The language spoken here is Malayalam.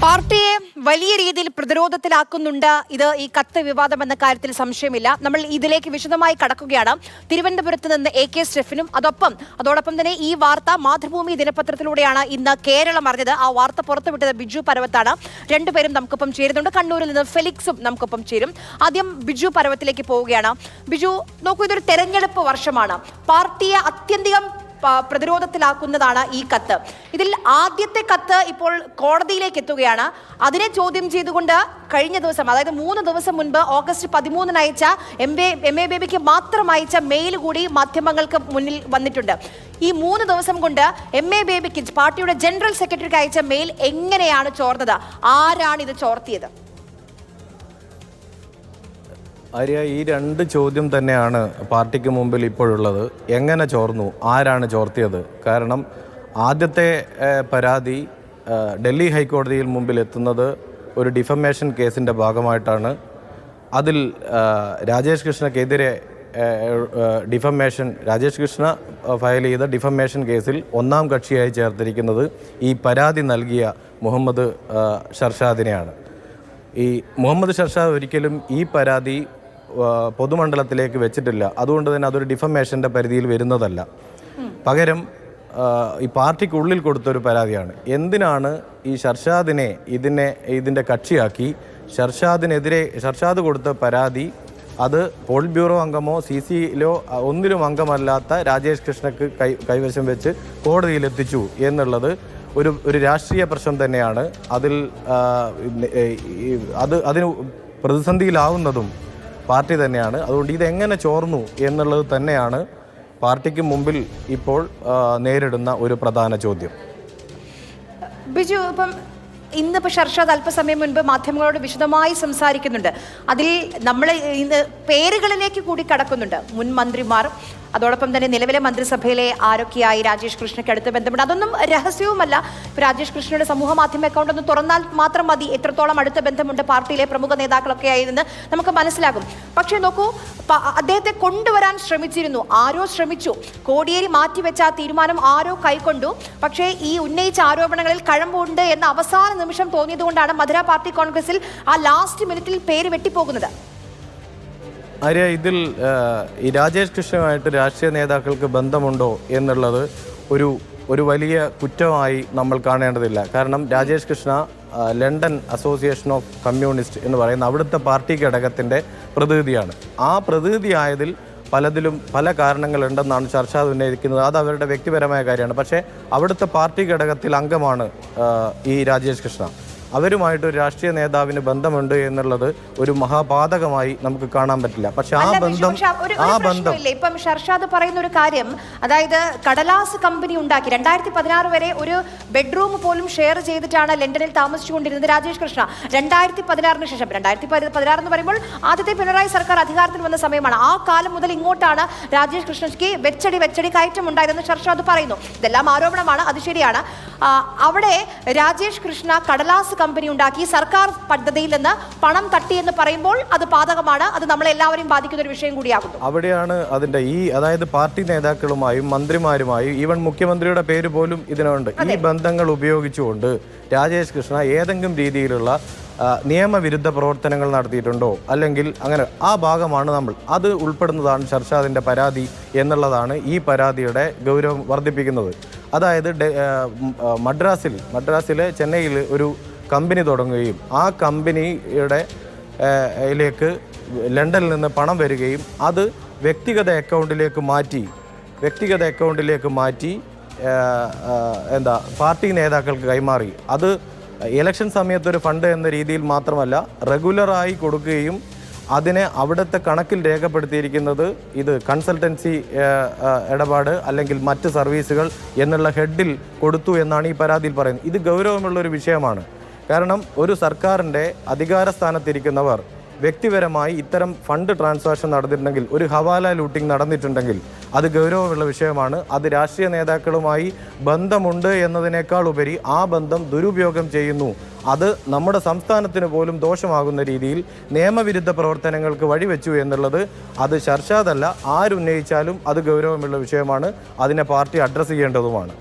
പാർട്ടിയെ വലിയ രീതിയിൽ പ്രതിരോധത്തിലാക്കുന്നുണ്ട് ഇത് ഈ കത്ത് വിവാദം എന്ന കാര്യത്തിൽ സംശയമില്ല. നമ്മൾ ഇതിലേക്ക് വിശദമായി കടക്കുകയാണ്. തിരുവനന്തപുരത്ത് നിന്ന് AK സ്റ്റെഫിനും അതോടൊപ്പം തന്നെ ഈ വാർത്ത മാതൃഭൂമി ദിനപത്രത്തിലൂടെയാണ് ഇന്ന് കേരളം അറിഞ്ഞത്. ആ വാർത്ത പുറത്തുവിട്ടത് ബിജു പരവത്താണ്. രണ്ടുപേരും നമുക്കൊപ്പം ചേരുന്നുണ്ട്. കണ്ണൂരിൽ നിന്ന് ഫെലിക്സും നമുക്കൊപ്പം ചേരും. ആദ്യം ബിജു പരവത്തിലേക്ക് പോവുകയാണ്. ബിജു, നോക്കൂ, ഇതൊരു തെരഞ്ഞെടുപ്പ് വർഷമാണ്. പാർട്ടിയെ അത്യന്തികം പ്രതിരോധത്തിലാക്കുന്നതാണ് ഈ കത്ത്. ഇതിൽ ആദ്യത്തെ കത്ത് ഇപ്പോൾ കോടതിയിലേക്ക് എത്തുകയാണ്. അതിനെ ചോദ്യം ചെയ്തുകൊണ്ട് കഴിഞ്ഞ ദിവസം, അതായത് 3 ദിവസം മുൻപ് ഓഗസ്റ്റ് 13 അയച്ച MA ബേബിക്ക് മാത്രം അയച്ച മെയിൽ കൂടി മാധ്യമങ്ങൾക്ക് മുന്നിൽ വന്നിട്ടുണ്ട്. ഈ 3 ദിവസം കൊണ്ട് MA ബേബിക്ക് പാർട്ടിയുടെ ജനറൽ സെക്രട്ടറിക്ക് അയച്ച മെയിൽ എങ്ങനെയാണ് ചോർന്നത്? ആരാണ് ഇത് ചോർത്തിയത്? ആര്യ, ഈ 2 ചോദ്യം തന്നെയാണ് പാർട്ടിക്ക് മുമ്പിൽ ഇപ്പോഴുള്ളത്. എങ്ങനെ ചോർന്നു, ആരാണ് ചോർത്തിയത്? കാരണം ആദ്യത്തെ പരാതി ഡൽഹി ഹൈക്കോടതിയിൽ മുമ്പിൽ എത്തുന്നത് ഒരു ഡിഫമേഷൻ കേസിൻ്റെ ഭാഗമായിട്ടാണ്. അതിൽ രാജേഷ് കൃഷ്ണക്കെതിരെ രാജേഷ് കൃഷ്ണ ഫയൽ ചെയ്ത ഡിഫമേഷൻ കേസിൽ 1-ാം കക്ഷിയായി ചേർത്തിരിക്കുന്നത് ഈ പരാതി നൽകിയ മുഹമ്മദ് ഷർഷാദിനെയാണ്. ഈ മുഹമ്മദ് ഷർഷാദ് ഒരിക്കലും ഈ പരാതി പൊതുമണ്ഡലത്തിലേക്ക് വെച്ചിട്ടില്ല. അതുകൊണ്ട് തന്നെ അതൊരു ഡിഫമേഷൻ്റെ പരിധിയിൽ വരുന്നതല്ല. പകരം ഈ പാർട്ടിക്കുള്ളിൽ കൊടുത്തൊരു പരാതിയാണ്. എന്തിനാണ് ഈ ഷർഷാദിനെ ഇതിൻ്റെ കക്ഷിയാക്കി? ഷർഷാദ് കൊടുത്ത പരാതി അത് പോളിറ്റ് ബ്യൂറോ അംഗമോ CCയിലോ ഒന്നിലും അംഗമല്ലാത്ത രാജേഷ് കൃഷ്ണക്ക് കൈവശം വെച്ച് കോടതിയിലെത്തിച്ചു എന്നുള്ളത് ഒരു രാഷ്ട്രീയ പ്രശ്നം തന്നെയാണ്. അതിന് പ്രതിസന്ധിയിലാവുന്നതും പാർട്ടി തന്നെയാണ്. അതുകൊണ്ട് ഇതെങ്ങനെ ചോർന്നു എന്നുള്ളത് തന്നെയാണ് പാർട്ടിക്ക് മുമ്പിൽ ഇപ്പോൾ നേരിടുന്ന ഒരു പ്രധാന ചോദ്യം. ബിജു, ഇന്നിപ്പോൾ ഷർഷാദ് അല്പസമയം മുൻപ് മാധ്യമങ്ങളോട് വിശദമായി സംസാരിക്കുന്നുണ്ട്. അതിൽ നമ്മൾ ഇന്ന് പേരുകളിലേക്ക് കൂടി കടക്കുന്നുണ്ട്. മുൻ മന്ത്രിമാർ, അതോടൊപ്പം തന്നെ നിലവിലെ മന്ത്രിസഭയിലെ ആരൊക്കെയായി രാജേഷ് കൃഷ്ണയ്ക്ക് അടുത്ത് ബന്ധമുണ്ട്. അതൊന്നും രഹസ്യവുമല്ല. രാജേഷ് കൃഷ്ണയുടെ സമൂഹ മാധ്യമ അക്കൗണ്ട് ഒന്ന് തുറന്നാൽ മാത്രം മതി എത്രത്തോളം അടുത്ത ബന്ധമുണ്ട് പാർട്ടിയിലെ പ്രമുഖ നേതാക്കളൊക്കെ ആയിരുന്നു നമുക്ക് മനസ്സിലാകും. പക്ഷേ നോക്കൂ, അദ്ദേഹത്തെ കൊണ്ടുവരാൻ ശ്രമിച്ചിരുന്നു. ആരോ ശ്രമിച്ചു. കോടിയേരി മാറ്റിവെച്ച ആ തീരുമാനം ആരോ കൈക്കൊണ്ടു. പക്ഷേ ഈ ഉന്നയിച്ച ആരോപണങ്ങളിൽ കഴമ്പുണ്ട് എന്ന അവസാന നിമിഷം തോന്നിയതുകൊണ്ടാണ് മധുര പാർട്ടി കോൺഗ്രസിൽ ആ ലാസ്റ്റ് മിനിറ്റിൽ പേര് വെട്ടിപ്പോകുന്നത്. ആര്യ, ഇതിൽ ഈ രാജേഷ് കൃഷ്ണയുമായിട്ട് രാഷ്ട്രീയ നേതാക്കൾക്ക് ബന്ധമുണ്ടോ എന്നുള്ളത് ഒരു വലിയ കുറ്റമായി നമ്മൾ കാണേണ്ടതില്ല. കാരണം Rajesh Krishna London association of communist എന്ന് പറയുന്ന അവിടുത്തെ പാർട്ടി ഘടകത്തിൻ്റെ പ്രതിനിധിയാണ്. ആ പ്രതിനിധിയായതിൽ പലതിലും പല കാരണങ്ങളുണ്ടെന്നാണ് ഷർഷാദ് ഉന്നയിക്കുന്നത്. അത് അവരുടെ വ്യക്തിപരമായ കാര്യമാണ്. പക്ഷേ അവിടുത്തെ പാർട്ടി ഘടകത്തിൽ അംഗമാണ് ഈ രാജേഷ് കൃഷ്ണ. അവരുമായിട്ടൊരു രാഷ്ട്രീയ നേതാവിന് ബന്ധമുണ്ട് എന്നുള്ളത് ഒരു മഹാപാതകമായി നമുക്ക് കാണാൻ പറ്റില്ല. പക്ഷെ ഇപ്പം ഷർഷാദ് പറയുന്ന ഒരു കാര്യം, അതായത് കടലാസ് കമ്പനി ഉണ്ടാക്കി 2016 വരെ ഒരു ബെഡ്റൂം പോലും ഷെയർ ചെയ്തിട്ടാണ് ലണ്ടനിൽ താമസിച്ചുകൊണ്ടിരുന്നത് രാജേഷ് കൃഷ്ണ. 2016 ശേഷം 2016 എന്ന് പറയുമ്പോൾ ആദ്യത്തെ പിണറായി സർക്കാർ അധികാരത്തിൽ വന്ന സമയമാണ്. ആ കാലം മുതൽ ഇങ്ങോട്ടാണ് രാജേഷ് കൃഷ്ണയ്ക്ക് വെച്ചടി കയറ്റം ഉണ്ടായതെന്ന് ഷർഷാദ് പറയുന്നു. ഇതെല്ലാം ആരോപണമാണ്, അത് ശരിയാണ്. അവിടെ രാജേഷ് കൃഷ്ണ കടലാസ് കമ്പനി ഉണ്ടാക്കി സർക്കാർ പദ്ധതിയിൽ നിന്ന് പണം തട്ടി എന്ന് പറയുമ്പോൾ അത് പാതകമാണ്. അത് നമ്മളെല്ലാവരെയും ബാധിക്കുന്ന ഒരു വിഷയം കൂടിയാകുന്നു. അവിടെയാണ് അതിന്റെ അതായത് പാർട്ടി നേതാക്കളുമായും മന്ത്രിമാരുമായും ഈവൻ മുഖ്യമന്ത്രിയുടെ പേര് പോലും ഇതിനുണ്ട്. ഈ ബന്ധങ്ങൾ ഉപയോഗിച്ചുകൊണ്ട് രാജേഷ് കൃഷ്ണ ഏതെങ്കിലും രീതിയിലുള്ള നിയമവിരുദ്ധ പ്രവർത്തനങ്ങൾ നടത്തിയിട്ടുണ്ടോ, അല്ലെങ്കിൽ അങ്ങനെ ആ ഭാഗമാണ് അത് ഉൾപ്പെടുന്നതാണ് ഷർഷാദിൻ്റെ പരാതി എന്നുള്ളതാണ് ഈ പരാതിയുടെ ഗൗരവം വർദ്ധിപ്പിക്കുന്നത്. അതായത് മദ്രാസിലെ ചെന്നൈയിൽ ഒരു കമ്പനി തുടങ്ങുകയും ആ കമ്പനിയുടെ യിലേക്ക് ലണ്ടനിൽ നിന്ന് പണം വരികയും അത് വ്യക്തിഗത അക്കൗണ്ടിലേക്ക് മാറ്റി പാർട്ടി നേതാക്കൾക്ക് കൈമാറി. അത് ഇലക്ഷൻ സമയത്തൊരു ഫണ്ട് എന്ന രീതിയിൽ മാത്രമല്ല, റെഗുലറായി കൊടുക്കുകയും അതിനെ അവിടുത്തെ കണക്കിൽ രേഖപ്പെടുത്തിയിരിക്കുന്നത് ഇത് കൺസൾട്ടൻസി ഇടപാട് അല്ലെങ്കിൽ മറ്റ് സർവീസുകൾ എന്നുള്ള ഹെഡിൽ കൊടുത്തു എന്നാണ് ഈ പരാതിയിൽ പറയുന്നത്. ഇത് ഗൗരവമുള്ളൊരു വിഷയമാണ്. കാരണം ഒരു സർക്കാരിൻ്റെ അധികാര സ്ഥാനത്തിരിക്കുന്നവർ വ്യക്തിപരമായി ഇത്തരം ഫണ്ട് ട്രാൻസാക്ഷൻ നടന്നിട്ടുണ്ടെങ്കിൽ, ഒരു ഹവാല ലൂട്ടിംഗ് നടന്നിട്ടുണ്ടെങ്കിൽ അത് ഗൗരവമുള്ള വിഷയമാണ്. അത് രാഷ്ട്രീയ നേതാക്കളുമായി ബന്ധമുണ്ട് എന്നതിനേക്കാൾ ഉപരി ആ ബന്ധം ദുരുപയോഗം ചെയ്യുന്നു. അത് നമ്മുടെ സംസ്ഥാനത്തിന് പോലും ദോഷമാകുന്ന രീതിയിൽ നിയമവിരുദ്ധ പ്രവർത്തനങ്ങൾക്ക് വഴിവെച്ചു എന്നുള്ളത് അത് ഷർഷാദല്ല, ആരുന്നയിച്ചാലും അത് ഗൗരവമുള്ള വിഷയമാണ്. അതിനെ പാർട്ടി അഡ്രസ്സ് ചെയ്യേണ്ടതുമാണ്.